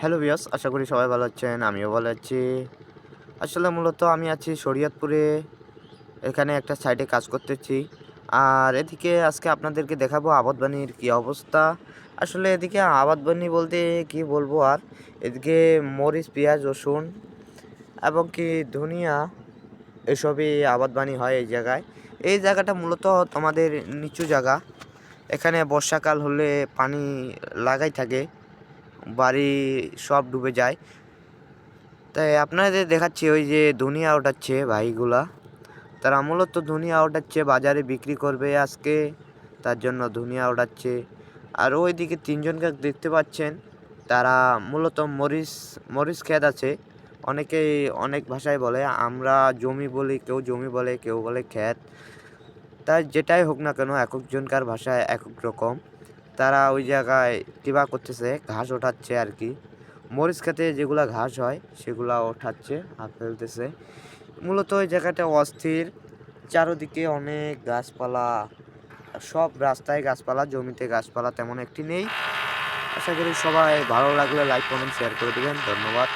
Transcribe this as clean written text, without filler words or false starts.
Hello viewers, আশা করি সবাই ভালো আছেন। আমিও ভালো আছি। আসলে মূলত আমি আছি শরীয়তপুরে। এখানে একটা সাইটে কাজ করতেছি। আর এদিকে আজকে আপনাদেরকে দেখাবো আবাদ বাণীর কী অবস্থা। আসলে এদিকে আবাদ বাণী বলতে কি বলবো আর, এদিকে মরিচ, পেঁয়াজ, রসুন এবং কি ধনিয়া এসবই আবাদ বাণী হয় এই জায়গায়। এই জায়গাটা মূলত আমাদের নিচু জায়গা। এখানে বর্ষাকাল হলে পানি লাগাই থাকে, বাড়ি সব ডুবে যায়। তাই আপনাদের দেখাচ্ছি ওই যে ধনিয়া ওঠাচ্ছে ভাইগুলা, তারা মূলত ধনিয়া ওঠাচ্ছে, বাজারে বিক্রি করবে আজকে, তার জন্য ধনিয়া ওঠাচ্ছে। আর ওইদিকে তিনজনকে দেখতে পাচ্ছেন, তারা মূলত মরিচ মরিচ ক্ষেত আছে। অনেকেই অনেক ভাষায় বলে, আমরা জমি বলি, কেউ জমি বলে, কেউ বলে ক্ষেত। তাই যেটাই হোক না কেন, একজনকার ভাষায় এক এক রকম। তারা ওই জায়গায় কিবা করতেছে, ঘাস ওঠাচ্ছে আর কি। মরিচ খেতে যেগুলা ঘাস হয় সেগুলা ওঠাচ্ছে আর ফেলতেছে। মূলত ওই জায়গাটা অস্থির, চারদিকে অনেক গাছপালা, সব রাস্তায় গাছপালা, জমিতে গাছপালা তেমন একটি নেই। আশা করি সবাই ভালো লাগলে লাইক, কমেন্ট, শেয়ার করে দিবেন। ধন্যবাদ।